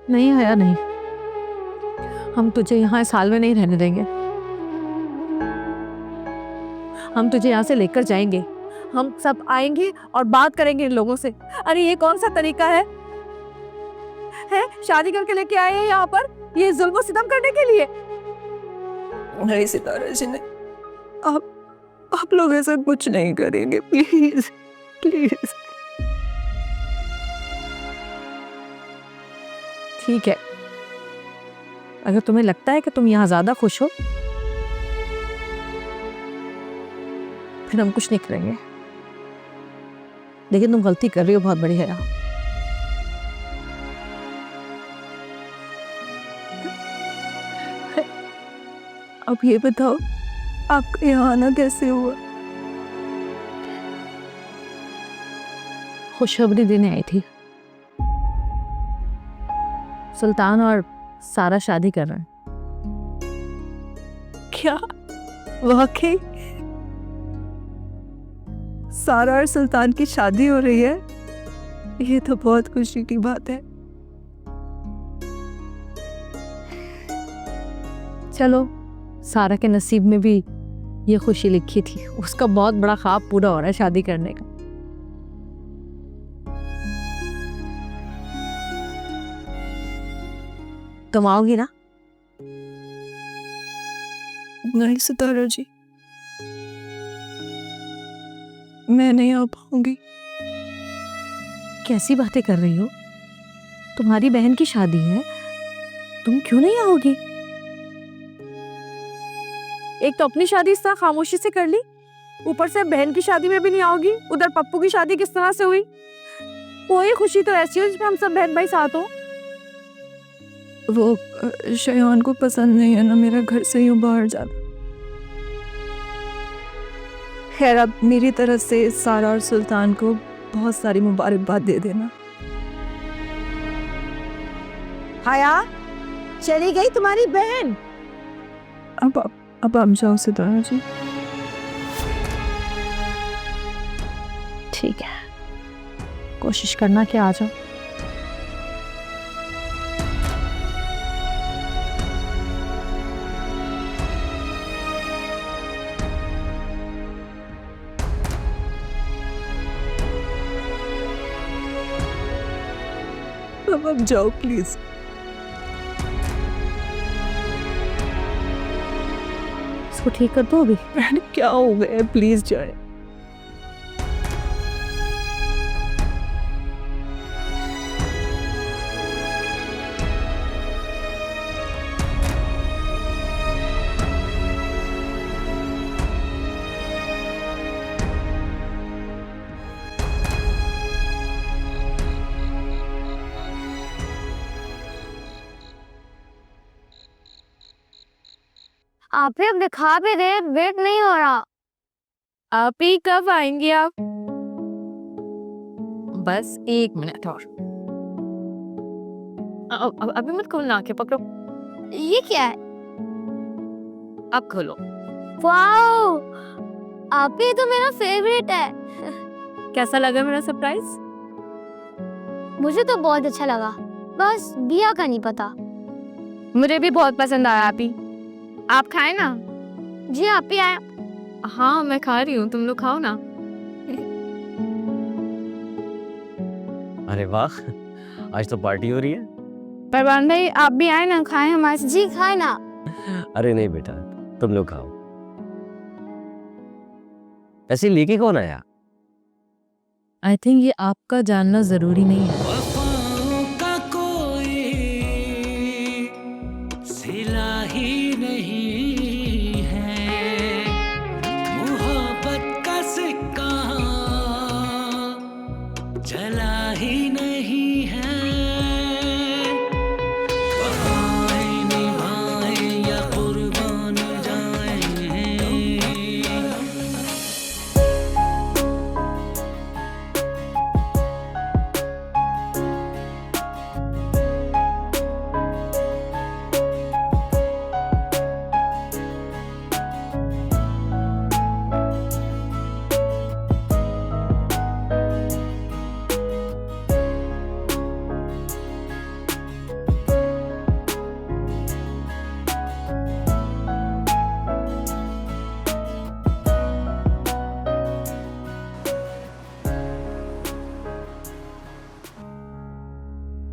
नहीं आया, नहीं। हम तुझे यहाँ इस हाल में नहीं रहने देंगे। हम तुझे यहाँ से लेकर जाएंगे। हम सब आएंगे और बात करेंगे इन लोगों से। अरे ये कौन सा तरीका है? शादी करके लेके आए हैं यहाँ पर ये जुल्म सितम करने के लिए? नहीं सितारा जी ने, आप लोग ऐसा कुछ नहीं करेंगे, प्लीज प्लीज। ठीक है, अगर तुम्हें लगता है कि तुम यहाँ ज्यादा खुश हो फिर हम कुछ नहीं करेंगे, लेकिन तुम गलती कर रही हो बहुत बड़ी है। अब ये बताओ आपका यहाँ आना कैसे हुआ? खुशखबरी देने आई थी। सुल्तान और सारा शादी कर रहे हैं। क्या वाकई सारा और सुल्तान की शादी हो रही है? ये तो बहुत खुशी की बात है। चलो, सारा के नसीब में भी ये खुशी लिखी थी। उसका बहुत बड़ा ख्वाब पूरा हो रहा है शादी करने का। तुम आओगी ना? नहीं सितारा जी, मैं नहीं आ पाऊंगी। कैसी बातें कर रही हो? तुम्हारी बहन की शादी है, तुम क्यों नहीं आओगी? एक तो अपनी शादी इस तरह खामोशी से कर ली, ऊपर से बहन की शादी में भी नहीं आओगी। उधर पप्पू की शादी किस तरह से हुई? कोई खुशी तो ऐसी हो जिसमें हम सब बहन भाई साथ हो। वो शयान को पसंद नहीं है ना मेरा घर से यूं बाहर जाना। खैर, अब मेरी तरफ से सारा और सुल्तान को बहुत सारी मुबारकबाद दे देना। हाया, चली गई तुम्हारी बहन? अब आप जाओ सितारा जी। ठीक है, कोशिश करना कि आ जाओ। अब जाओ प्लीज। इसको ठीक कर दो अभी। बहन क्या हो गया, प्लीज जाए। आप ही अब दिखा भी दे, वेट नहीं हो रहा। आप ही कब आएंगी आप? बस 1 मिनट और। अभी मत खोलना, आंखें पकड़ो। ये क्या है? अब खोलो। वाओ, आप ही तो मेरा फेवरेट है। कैसा लगा मेरा सरप्राइज? मुझे तो बहुत अच्छा लगा, बस बिया का नहीं पता। मुझे भी बहुत पसंद आया। आप ही, आप खाए ना? जी आप ही आए। हाँ मैं खा रही हूँ, तुम लोग खाओ ना। अरे वाह, आज तो पार्टी हो रही है। परवान भाई आप भी आए ना, खाएं हमारे साथ। जी खाए ना। अरे नहीं बेटा, तुम लोग खाओ। ऐसे लेके कौन आया? आई थिंक ये आपका जानना जरूरी नहीं है। का कोई सिला ही नहीं है, मोहब्बत का सिक्का चला ही नहीं है। वफाएं निभाएं या कुर्बान जाएं,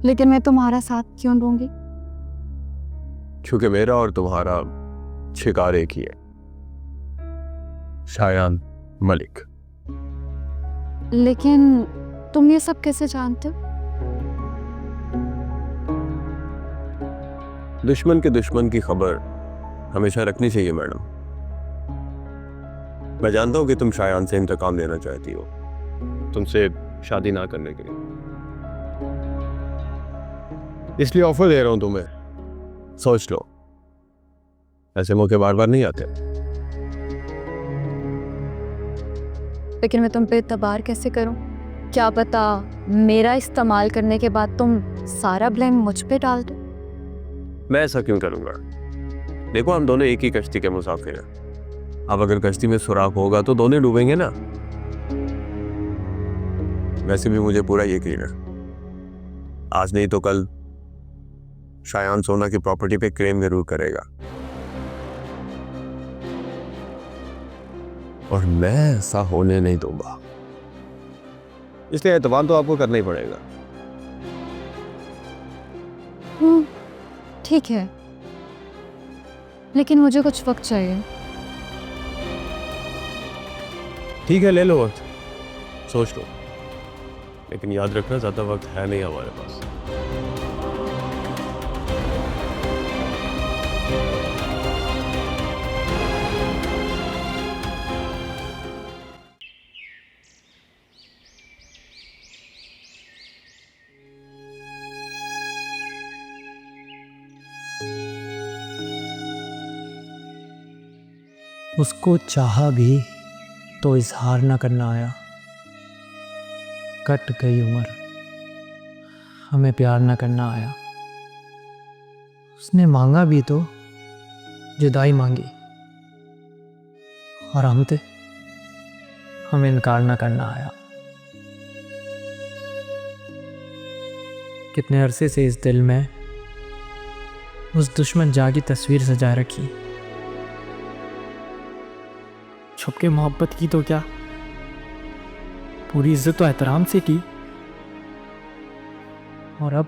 लेकिन मैं तुम्हारा साथ क्यों दूंगी? क्योंकि मेरा और तुम्हारा शिकार एक ही है, शायान मलिक। लेकिन तुम ये सब कैसे जानते हो? दुश्मन के दुश्मन की खबर हमेशा रखनी चाहिए मैडम। मैं जानता हूं कि तुम शायान से इंतकाम लेना चाहती हो, तुमसे शादी ना करने के लिए, इसलिए ऑफर दे रहा हूं तुम्हें, सोच लो। ऐसे मौके बार बार नहीं आते। लेकिन मैं तुम पे एतबार कैसे करूं? क्या पता मेरा इस्तेमाल करने के बाद तुम सारा ब्लेम मुझ पे डाल दो। मैं ऐसा क्यों करूंगा? देखो, हम दोनों एक ही कश्ती के मुसाफिर हैं। अब अगर कश्ती में सुराख होगा तो दोनों डूबेंगे ना। वैसे भी मुझे पूरा यकीन है, आज नहीं तो कल शायान सोना की प्रॉपर्टी पे क्लेम जरूर करेगा, और मैं ऐसा होने नहीं दूंगा। इसलिए एतबार तो आपको करना ही पड़ेगा। ठीक है, लेकिन मुझे कुछ वक्त चाहिए। ठीक है, ले लो वक्त, सोच लो, लेकिन याद रखना ज्यादा वक्त है नहीं हमारे पास। उसको चाहा भी तो इजहार न करना आया। कट गई उम्र, हमें प्यार न करना आया। उसने मांगा भी तो जुदाई मांगी, और हम थे, हमें इनकार न करना आया। कितने अरसे से इस दिल में उस दुश्मन जागी तस्वीर सजा रखी। छुप के मोहब्बत की तो क्या, पूरी इज्जत तो एहतराम से की, और अब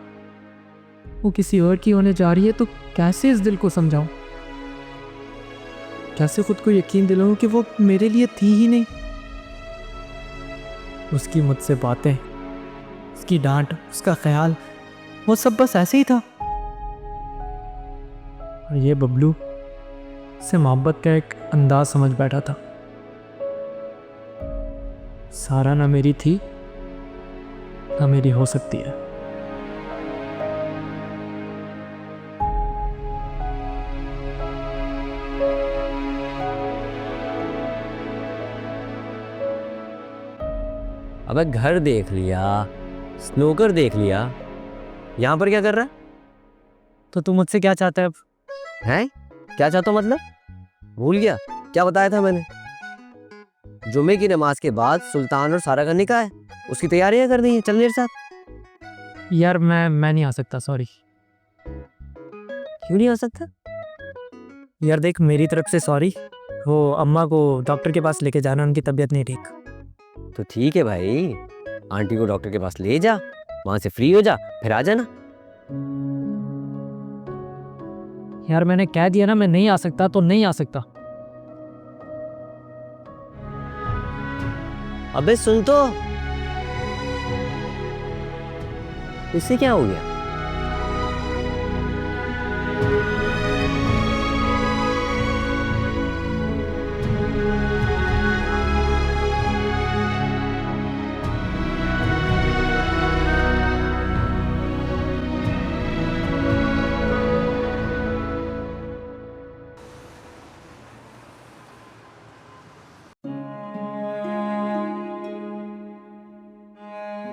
वो किसी और की होने जा रही है तो कैसे इस दिल को समझाऊं? कैसे खुद को यकीन दिलाऊं कि वो मेरे लिए थी ही नहीं? उसकी मुझसे बातें, उसकी डांट, उसका ख्याल, वो सब बस ऐसे ही था। और ये बबलू से मोहब्बत का एक अंदाज समझ बैठा था। सारा ना मेरी थी, ना मेरी हो सकती है। अबे घर देख लिया, स्नूकर देख लिया, यहाँ पर क्या कर रहा है? तो तू मुझसे क्या चाहता है अब? हैं? क्या चाहता हूँ मतलब? भूल गया क्या बताया था मैंने? जुमे की नमाज के बाद सुल्तान और सारा का निकाह है, उसकी तैयारियां कर दी हैं। चल मेरे साथ। यार मैं नहीं आ सकता, सॉरी। क्यों नहीं आ सकता? यार देख, मेरी तरफ से सॉरी। वो अम्मा को डॉक्टर के पास लेके जाना, उनकी तबीयत नहीं ठीक। तो ठीक है भाई, आंटी को डॉक्टर के पास ले जा, वहां से फ्री हो जा, फिर आ जाना। यार मैंने कह दिया ना, मैं नहीं आ सकता तो नहीं आ सकता। अबे सुन तो, इससे क्या हो गया?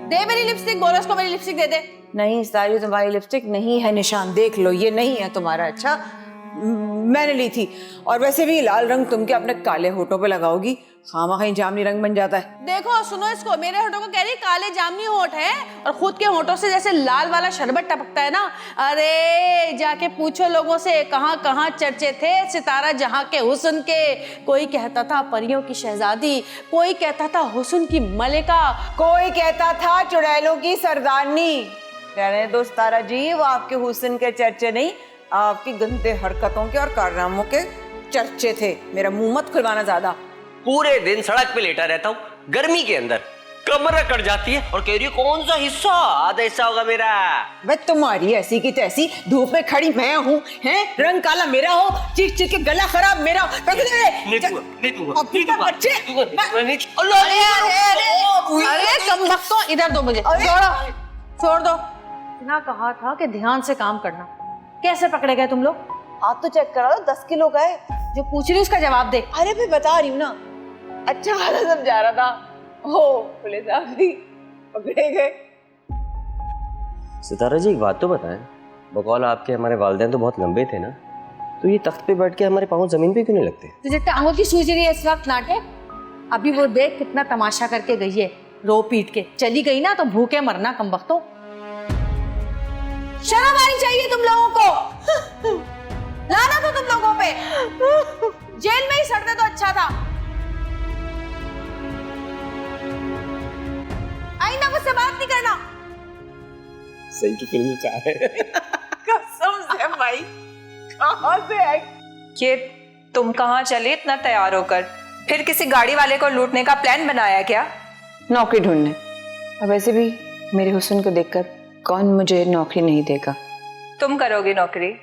दे मेरी लिपस्टिक, बोरस को मेरी लिपस्टिक दे दे। नहीं सारी तुम्हारी लिपस्टिक नहीं है, निशान देख लो, ये नहीं है तुम्हारा। अच्छा, मैंने ली थी, और वैसे भी लाल रंग तुम क्या अपने काले होठों पे लगाओगी? खामा कहीं जामनी रंग बन जाता है। देखो सुनो इसको, मेरे होठों को कह रही काले जामनी होठ है, और खुद के होठों से जैसे लाल वाला शरबत टपकता है ना। अरे जाके पूछो लोगों से, कहाँ कहाँ चर्चे थे सितारा जहां के हुस्न के। कोई कहता था परियों की शहजादी, कोई कहता था हुस्न की मलिका, कोई कहता था चुड़ैलों की सरदारनी। कहने दो तारा जी, वो आपके हुस्न के चर्चे नहीं, आपकी गंदे हरकतों के और कारनामों के चर्चे थे। मेरा मुंह मत खुलवाना ज्यादा। पूरे दिन सड़क पे लेटा रहता हूँ गर्मी के अंदर, कमर कट जाती है और कह रही है कौन सा हिस्सा, आधा हिस्सा होगा मेरा। भाई तुम्हारी ऐसी की तैसी, धूप में खड़ी मैं हूँ, हैं रंग काला मेरा हो, चीख चीख के गला खराब मेरा। अरे कम बख्तो, इधर दो मुझे, छोड़ दो। ना कहा था कि ध्यान से काम करना। कैसे पकड़े गए तुम लोग? आप तो चेक करा दो, 10 किलो का है। जो पूछ रही उसका जवाब दे। अरे मैं बता रही हूँ ना, अच्छा वाला समझा रहा था। हो पुलिस भी पकड़े गए। सितारा जी एक बात तो बताएं, बकौल आपके हमारे वालिदैन तो बहुत लंबे थे ना, तो ये तख्त पे बैठ के हमारे पाँव जमीन पे क्यों नहीं लगते? तुझे टांगों की सूझ रही है इस वक्त नाटे? अभी वो देख कितना तमाशा करके गई है, रो पीट के चली गई ना तो भूखे मरना कमबख्तों। शर्म आनी चाहिए तुम लोगों को। लाना तो तुम लोगों पे, जेल में ही सड़ते तो अच्छा था। आईना मुझसे बात नहीं करना। सही की फिल्म चाह रहे कसम से भाई, कहाँ से आई? ये तुम कहाँ चले इतना तैयार होकर? फिर किसी गाड़ी वाले को लूटने का प्लान बनाया क्या? नौकरी ढूंढने। अब वैसे भी मेरे हुस्न को देखकर कौन मुझे नौकरी नहीं देगा। तुम करोगी नौकरी?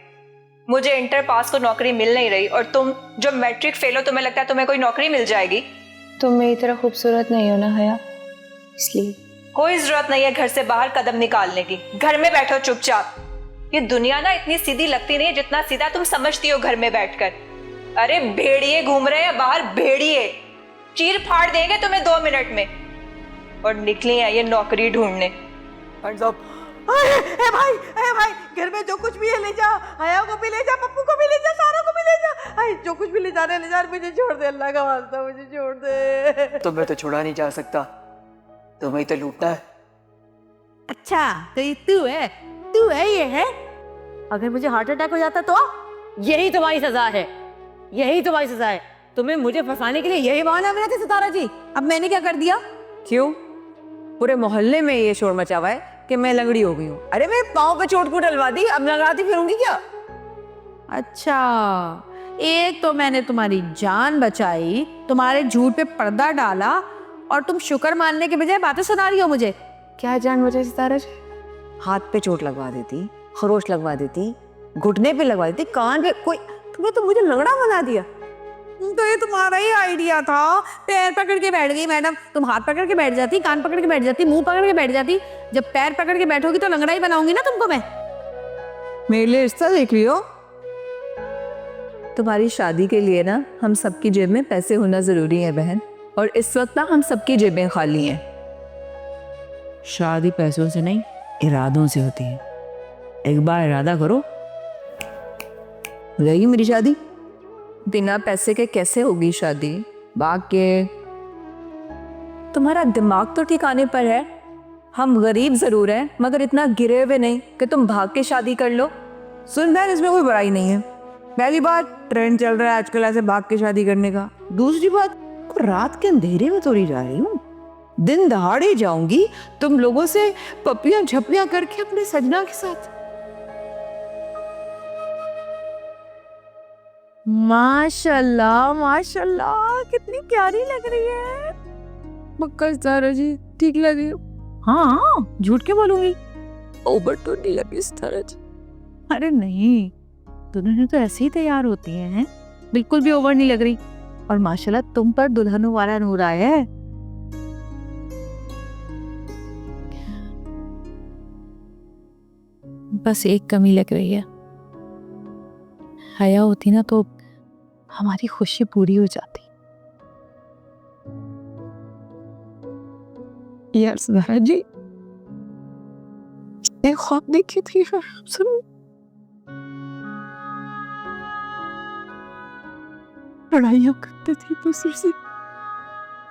मुझे इंटर पास को नौकरी मिल नहीं रही और तुम जो मैट्रिक फेल हो, तुम्हें लगता है तुम्हें कोई नौकरी मिल जाएगी? तुम मेरी तरह खूबसूरत नहीं हो ना हया, इसलिए। कोई जरूरत नहीं है घर से बाहर कदम निकालने की, घर में बैठो चुपचाप। ये दुनिया ना इतनी सीधी लगती नहीं है जितना सीधा तुम समझती हो घर में बैठकर। अरे भेड़िए घूम रहे हैं बाहर, भेड़िए चीर फाड़ देंगे तुम्हें 2 मिनट में, और निकली है ये नौकरी ढूंढने। ए भाई घर में जो कुछ भी है ले जा, हया को भी ले जा, पप्पू को भी ले जा, सारा को भी ले जा। आई जो कुछ भी ले जा, मुझे छोड़ दे, अल्लाह का वास्ता मुझे छोड़ दे। तुम्हें तो छोड़ा नहीं जा सकता, तुम्हें तो लूटना है। अच्छा तो ये तू है ये है? अगर मुझे हार्ट अटैक हो जाता तो यही तुम्हारी सजा है, यही तुम्हारी सजा है। तुम्हें मुझे फंसाने के लिए यही बहाना बना था सितारा जी। अब मैंने क्या कर दिया? क्यों? पूरे मोहल्ले में ये शोर मचा हुआ है कि मैं लंगड़ी हो गई हूँ। अरे मेरे पाँव पे चोट को डलवा दी, अब लंगड़ाती फिरूंगी क्या? अच्छा, एक तो मैंने तुम्हारी जान बचाई, तुम्हारे झूठ पे पर्दा डाला, और तुम शुक्र मानने के बजाय बातें सुना रही हो मुझे। क्या जान बचाई सितारा जी? हाथ पे चोट लगवा देती, खरोश लगवा देती, घुटने पे लगवा देती, कान पे कोई, तुम्हें तो मुझे लंगड़ा बना दिया। तो ये तुम्हारा ही आइडिया था। पैर पकड़ के बैठ गई मैडम। तुम हाथ पकड़ के बैठ जाती, कान पकड़ के बैठ जाती, मुंह पकड़ के बैठ जाती। जब पैर पकड़ के बैठोगी तो लंगड़ा ही बनाऊंगी ना तुमको मैं। मेरे लिए रिश्ता देख लियो। तुम्हारी शादी के लिए ना हम सबकी जेब में पैसे होना जरूरी है बहन, और इस वक्त ना हम सबकी जेबें खाली हैं। शादी पैसों से नहीं, इरादों से होती है। एक बार इरादा करो, रहेगी मेरी शादी। बिना पैसे के कैसे होगी शादी? भाग के। तुम्हारा दिमाग तो ठिकाने पर है। हम गरीब जरूर हैं मगर इतना गिरे हुए नहीं कि तुम भाग के शादी कर लो। सुन बहन, इसमें कोई बुराई नहीं है। पहली बात, ट्रेंड चल रहा है आजकल ऐसे भाग के शादी करने का। दूसरी बात, रात के अंधेरे में तोड़ी जा रही हूँ, दिन दहाड़े जाऊंगी तुम लोगों से पपियां झपियां करके अपने सजना के साथ। माशाल्लाह माशाल्लाह, कितनी प्यारी लग रही है। पक्का सितारा जी ठीक लगी? हाँ, झूठ क्यों बोलूंगी? ओवर तो नहीं लगी सितारा जी? अरे नहीं, दोनों तो ऐसे ही तैयार होती हैं, बिल्कुल भी ओवर नहीं लग रही। और माशाल्लाह तुम पर दुल्हनों वाला नूर आया है। बस एक कमी लग रही है, हया होती ना तो हमारी खुशी पूरी हो जाती। यार सितारा जी, एक ख्वाब देखी थी, सुन, लड़ाइयाँ करते थे दूसरे से,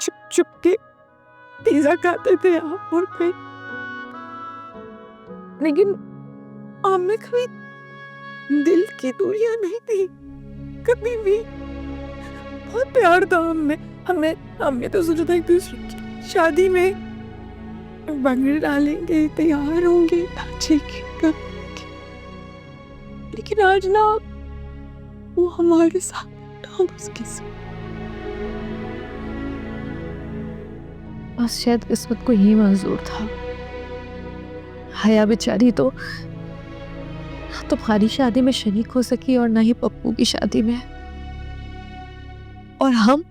चुप चुप के पिज्जा खाते थे आप और कहीं, लेकिन हमें कभी दिल की दूरियां नहीं थी, कभी भी। बहुत प्यार था हमें तो सोचा था एक दूसरे की शादी में बंगड़े डालेंगे, तैयार होंगे, नाचेंगे, लेकिन आज ना वो हमारे साथ ना उसके साथ। बस शायद किस्मत को ही मंजूर था। हया बेचारी तो ना तुम्हारी शादी में शरीक हो सकी और ना ही पप्पू की शादी में, और हम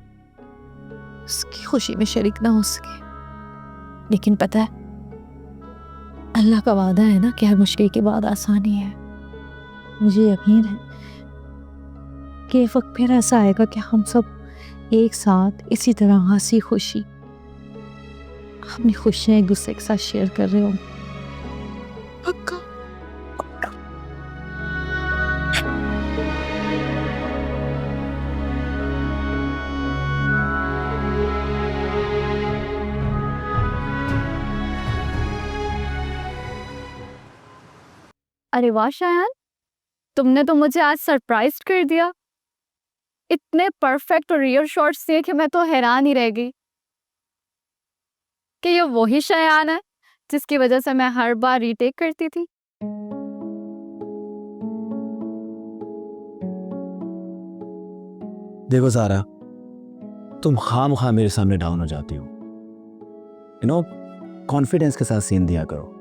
उसकी खुशी में शरीक ना हो सके। लेकिन पता है, अल्लाह का वादा है ना कि हर मुश्किल के बाद आसानी है। मुझे यकीन है कि एक वक्त फिर ऐसा आएगा कि हम सब एक साथ इसी तरह हंसी खुशी अपनी खुशियां एक दूसरे के साथ शेयर कर रहे हो। पक्का। अरे वाह शायान, तुमने तो मुझे आज सरप्राइज कर दिया। इतने परफेक्ट और रियल शॉट्स दिए कि मैं तो हैरान ही रह गई कि ये वही शायान है जिसकी वजह से मैं हर बार रीटेक करती थी। देखो सारा, तुम खामखा मेरे सामने डाउन हो जाती हो। कॉन्फिडेंस के साथ सीन दिया करो।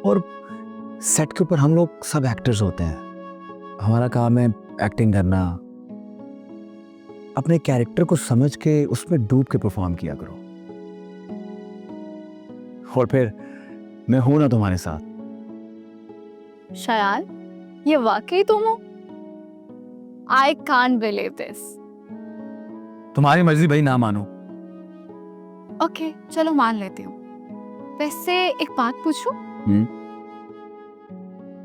और सेट के ऊपर हम लोग सब एक्टर्स होते हैं, हमारा काम है एक्टिंग करना। अपने कैरेक्टर को समझ के उसमें डूब के परफॉर्म किया करो। और फिर मैं हूं ना तुम्हारे साथ। शायान, ये वाकई तुम हो? I can't believe this. तुम्हारी मर्जी भाई, ना मानो। ओके, चलो मान लेती हूँ। वैसे एक बात पूछूं?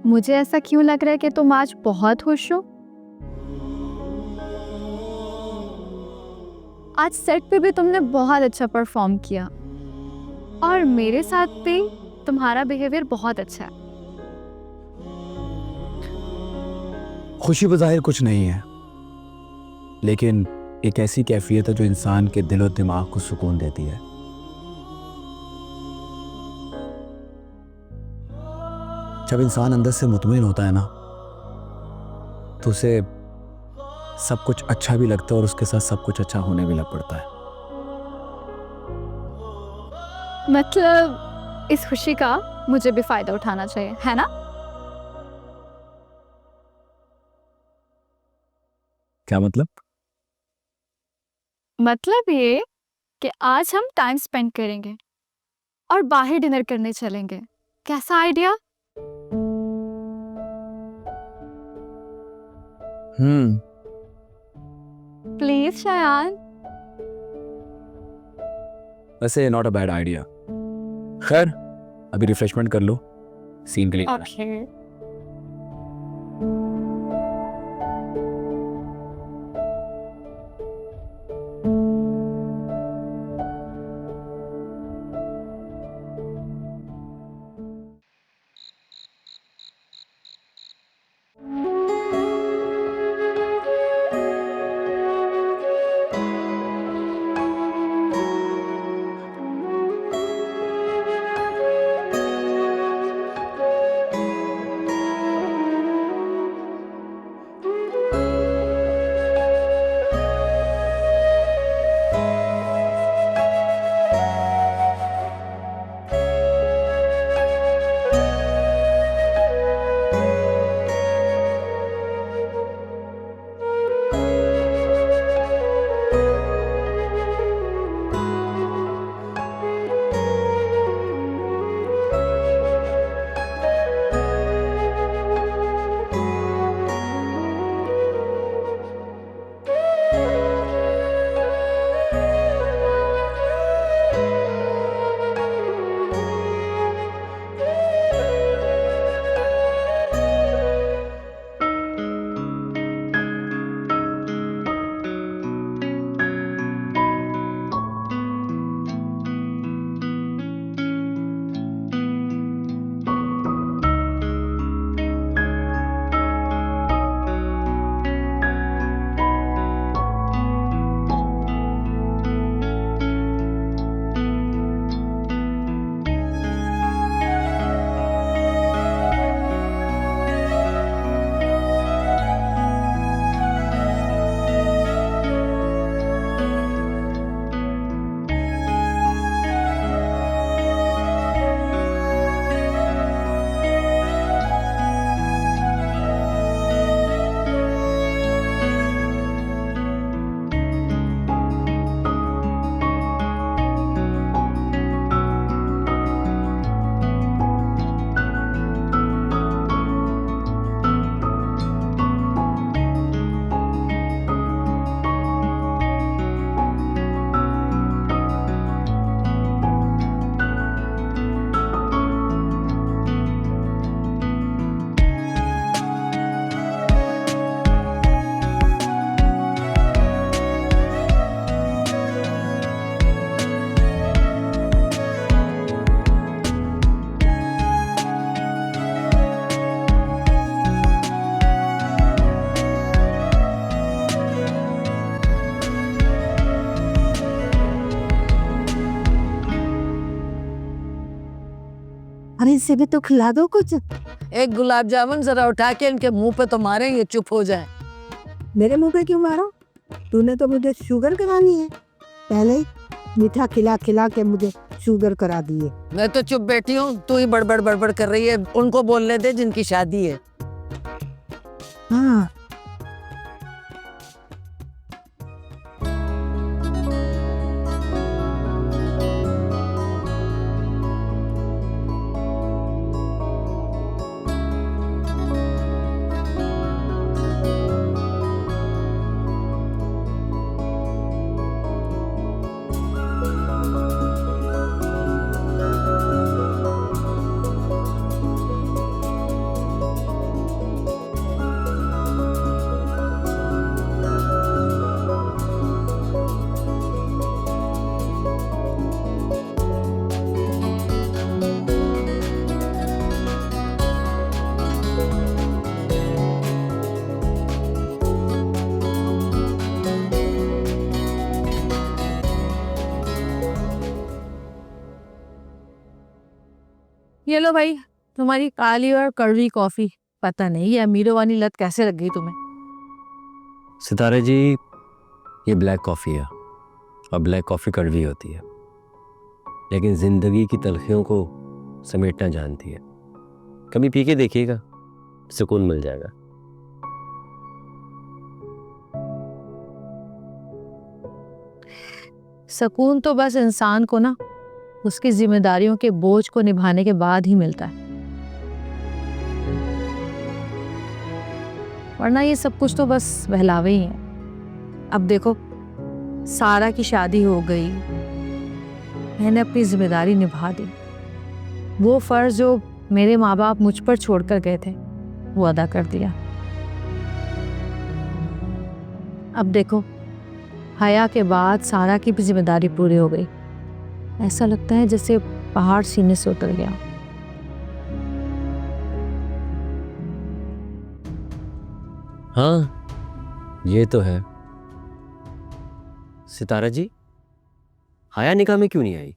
मुझे ऐसा क्यों लग रहा है कि तुम आज बहुत खुश हो? आज सेट पे भी तुमने बहुत अच्छा परफॉर्म किया और मेरे साथ भी तुम्हारा बिहेवियर बहुत अच्छा है। खुशी बज़ाहिर कुछ नहीं है, लेकिन एक ऐसी कैफियत है जो इंसान के दिल और दिमाग को सुकून देती है। जब इंसान अंदर से मुतमईन होता है ना, तो उसे सब कुछ अच्छा भी लगता है और उसके साथ सब कुछ अच्छा होने भी लग पड़ता है। मतलब इस खुशी का मुझे भी फायदा उठाना चाहिए, है ना? क्या मतलब? मतलब ये कि आज हम टाइम स्पेंड करेंगे और बाहर डिनर करने चलेंगे। कैसा आइडिया? प्लीज शायान। वैसे नॉट अ बैड आइडिया। खैर, अभी रिफ्रेशमेंट कर लो, सीन के लिए। ओके। इसे भी तो खिला दो कुछ। एक गुलाब जामुन जरा उठा के इनके मुंह पे तो मारे, ये चुप हो जाए। मेरे मुंह पे क्यों मारो? तूने तो मुझे शुगर करानी है, पहले ही मीठा खिला खिला के मुझे शुगर करा दिए। मैं तो चुप बैठी हूँ, तू ही बड़बड़ बड़बड़ कर रही है। उनको बोलने दे जिनकी शादी है। हाँ, ये लो भाई, तुम्हारी काली और कड़वी कॉफी। पता नहीं ये अमीरों वाली लत कैसे लग गई तुम्हें। सितारे जी, ये ब्लैक कॉफ़ी है और ब्लैक कॉफ़ी कड़वी होती है, लेकिन ज़िंदगी की तलखियों को समेटना जानती है। कभी पी के देखिएगा, सुकून मिल जाएगा। सुकून तो बस इंसान को ना उसकी जिम्मेदारियों के बोझ को निभाने के बाद ही मिलता है, वरना ये सब कुछ तो बस बहलावे ही हैं। अब देखो, सारा की शादी हो गई, मैंने अपनी जिम्मेदारी निभा दी। वो फर्ज जो मेरे माँ बाप मुझ पर छोड़कर गए थे वो अदा कर दिया। अब देखो, हया के बाद सारा की भी जिम्मेदारी पूरी हो गई। ऐसा लगता है जैसे पहाड़ सीने से उतर गया। हाँ, ये तो है। सितारा जी, हया निकाह में क्यों नहीं आई?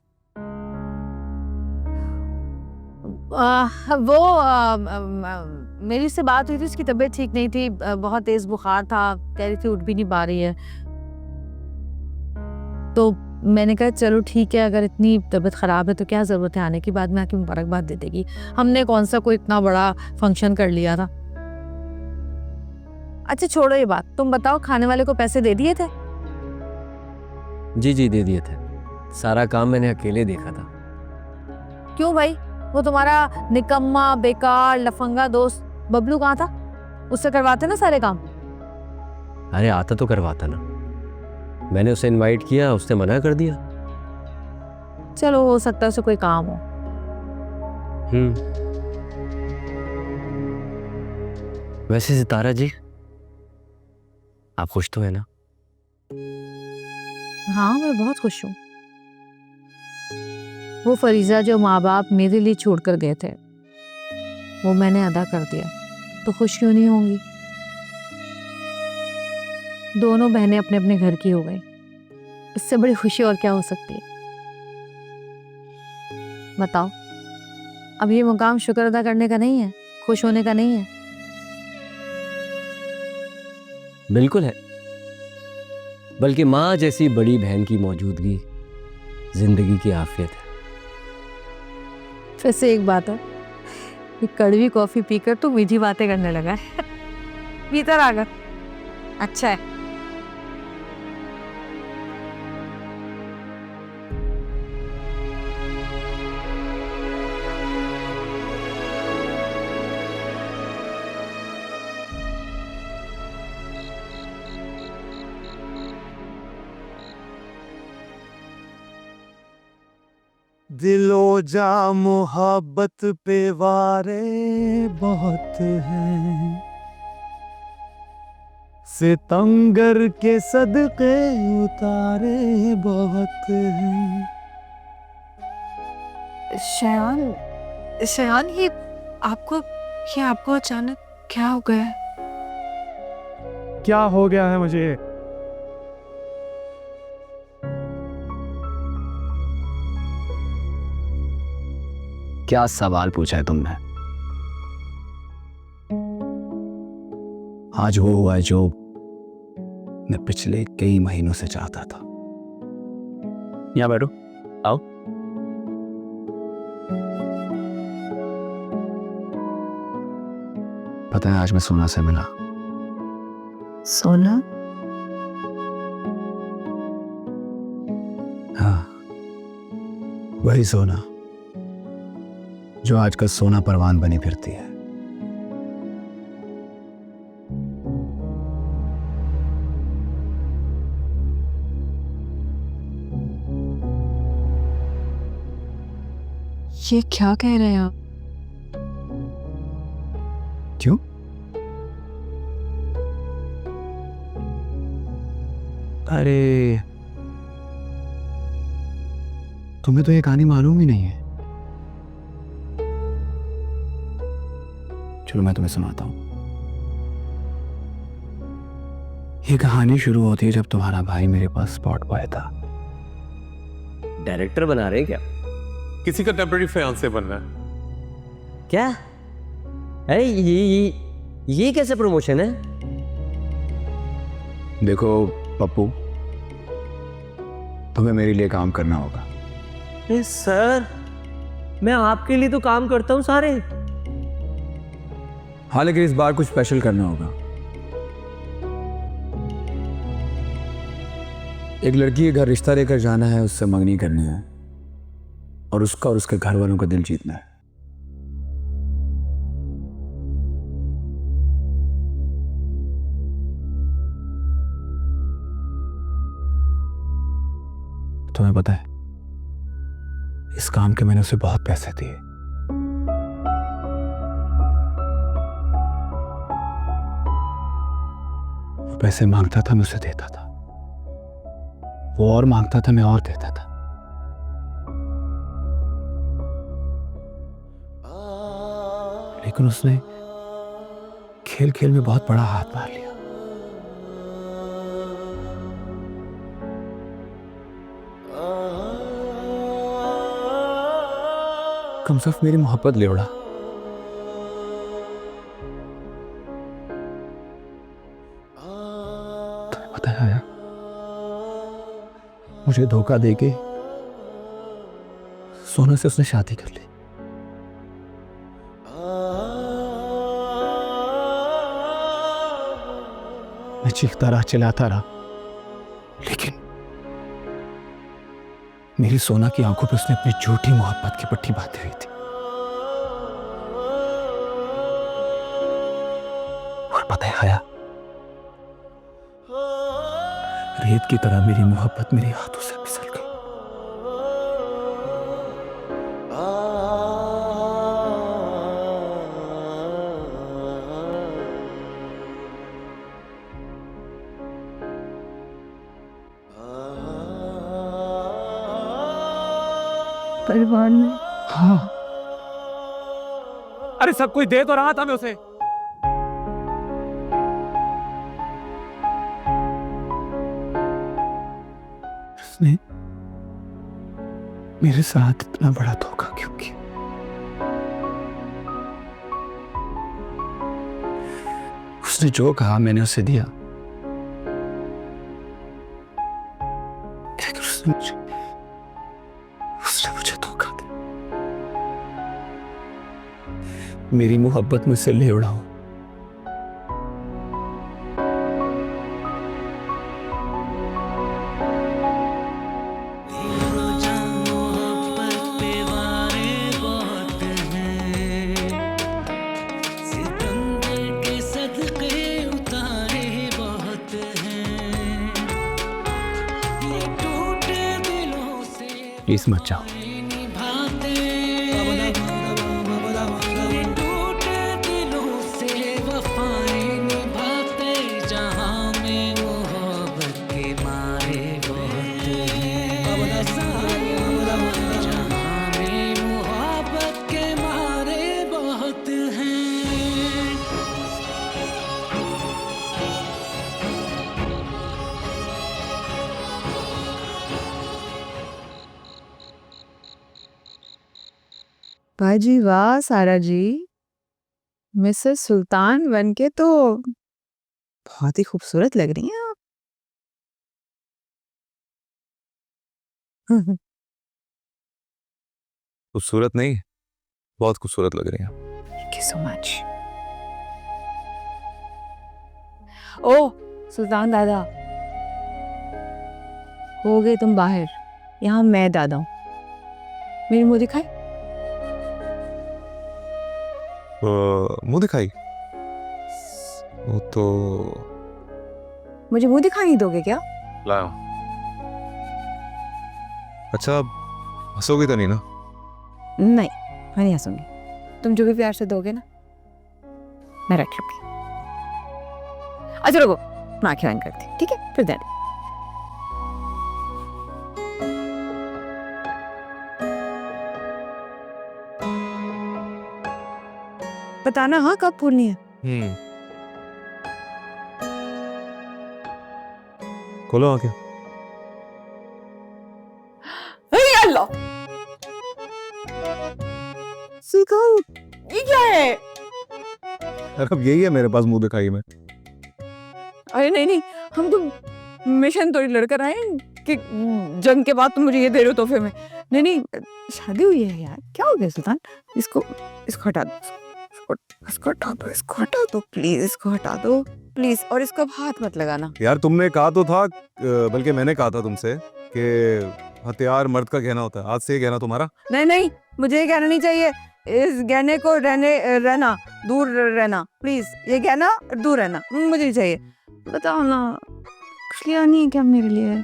मेरी उससे बात हुई थी, उसकी तबीयत ठीक नहीं थी, बहुत तेज बुखार था, कह रही थी उठ भी नहीं पा रही है। तो मैंने कहा चलो ठीक है, अगर इतनी तबीयत ख़राब है तो क्या ज़रूरत है आने की, बाद में आके मुबारकबाद दे देगी। हमने कौन सा कोई इतना बड़ा फंक्शन कर लिया था। अच्छा छोड़ो ये बात, तुम बताओ खाने वाले को पैसे दे दिए थे? जी दे दिए थे। सारा काम मैंने अकेले देखा था। क्यों भाई, वो तुम्हारा निकम्मा बेकार लफंगा दोस्त बबलू कहाँ था? उससे करवाते ना सारे काम। अरे आता तो करवाता ना, मैंने उसे इनवाइट किया, उसने मना कर दिया। चलो हो सकता है उसे कोई काम हो। वैसे सितारा जी, आप खुश तो है ना? हाँ मैं बहुत खुश हूँ। वो फरीजा जो माँ बाप मेरे लिए छोड़कर गए थे वो मैंने अदा कर दिया, तो खुश क्यों नहीं होंगी। दोनों बहनें अपने अपने घर की हो गई, इससे बड़ी खुशी और क्या हो सकती है। बताओ, अब ये मुकाम शुक्र अदा करने का नहीं है, खुश होने का नहीं है? बिल्कुल है, बल्कि माँ जैसी बड़ी बहन की मौजूदगी जिंदगी की आफियत है। वैसे एक बात है, ये कड़वी कॉफी पीकर तो मीठी बातें करने लगा है। भीतर आकर अच्छा है। दिलो जा मोहब्बत पे वारे बहुत हैं, सितंगर के सदके उतारे बहुत हैं। शयान ये आपको अचानक क्या हो गया? क्या हो गया है मुझे? क्या सवाल पूछा है तुमने? आज वो हुआ है जो मैं पिछले कई महीनों से चाहता था। यहाँ बैठो, आओ। पता है आज मैं सोना से मिला। सोना? हाँ, वही सोना जो आजकल सोना परवान बनी फिरती है। ये क्या कह रहे हैं आप? क्यों? अरे तुम्हें तो ये कहानी मालूम ही नहीं है। चलो मैं तुम्हें सुनाता हूं। ये कहानी शुरू होती है जब तुम्हारा भाई मेरे पास स्पॉट बॉय था। डायरेक्टर बना रहे हैं क्या? किसी का टेम्पररी फियांसे बनना है। क्या? अरे ये कैसे प्रमोशन है? देखो पप्पू, तुम्हें मेरे लिए काम करना होगा। अरे सर, मैं आपके लिए तो काम करता हूं सारे। हाँ, लेकिन इस बार कुछ स्पेशल करना होगा। एक लड़की के घर रिश्ता लेकर जाना है, उससे मंगनी करनी है और उसका और उसके घर वालों का दिल जीतना है। तुम्हें पता है, इस काम के मैंने उसे बहुत पैसे दिए। वो पैसे मांगता था, मैं उसे देता था। वो और मांगता था, मैं और देता था। लेकिन उसने खेल खेल में बहुत बड़ा हाथ मार लिया। कम से कम मेरी मोहब्बत ले उड़ा। तुम्हें पता है, मुझे धोखा देके सोना से उसने शादी कर ली। मैं चीखता रहा, चिल्लाता रहा, लेकिन मेरी सोना की आंखों पे उसने अपनी झूठी मोहब्बत की पट्टी बांधी हुई थी। और पता है हया, रेत की तरह मेरी मोहब्बत मेरे हाथों से फिसल गई। परवान में? हाँ। अरे सब कुछ दे तो रहा था मैं उसे। उसने मेरे साथ इतना बड़ा धोखा क्यों किया? उसने जो कहा मैंने उसे दिया, लेकिन उसने मुझे धोखा दिया। मेरी मोहब्बत मुझसे ले उड़ाओ। प्लीज मत जाओ। वाह जी वाह सारा जी, मिसेस सुल्तान बन के तो बहुत ही खूबसूरत लग रही हैं आप। खूबसूरत नहीं, बहुत खूबसूरत लग रही है। Thank you so much. ओ सुल्तान दादा, हो गए तुम बाहर, यहाँ मैं दादा हूँ। मेरी मुंह दिखाई? मुंह दिखाई? वो तो मुझे मुंह दिखाई नहीं दोगे क्या? लाया। अच्छा, हंसोगी तो नहीं ना? नहीं, मैं नहीं हंसूंगी। तुम जो भी प्यार से दोगे ना, मैं रख लूंगी। अच्छा रुको, मैं आंखें बंद करती हूँ, ठीक है? फिर दे दो। बताना हाँ कब खोलनी है? खोलो आंखें। अरे अल्लाह, सिखाओ, ये क्या है? अब यही है मेरे पास मुंह दिखाई में। अरे नहीं नहीं, हम तो मिशन थोड़ी लड़कर आए हैं कि जंग के बाद तुम मुझे ये दे रहे हो तोहफे में। नहीं नहीं, शादी हुई है यार, क्या हो गया सुल्तान? इसको इसको हटा दो, इसको हटा दो, इसको हटा दो प्लीज, इसको हटा दो प्लीज, और इसको अब हाथ मत लगाना। यार तुमने कहा तो था, बल्कि मैंने कहा था तुमसे कि हथियार मर्द का गहना होता है। आज से ये गहना तुम्हारा। नहीं नहीं, मुझे ये गहना नहीं चाहिए। इस गहने को रहना दूर रहना प्लीज, ये गहना दूर रहना, मुझे नहीं चाहिए। बताओ ना, कुछ लिया नहीं है क्या मेरे लिए?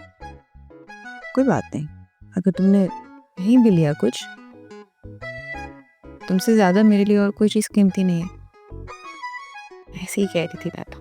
कोई बात नहीं, अगर तुमने नहीं भी लिया कुछ, तुमसे ज्यादा मेरे लिए और कोई चीज कीमती नहीं है। ऐसे ही कह रही थी दादा।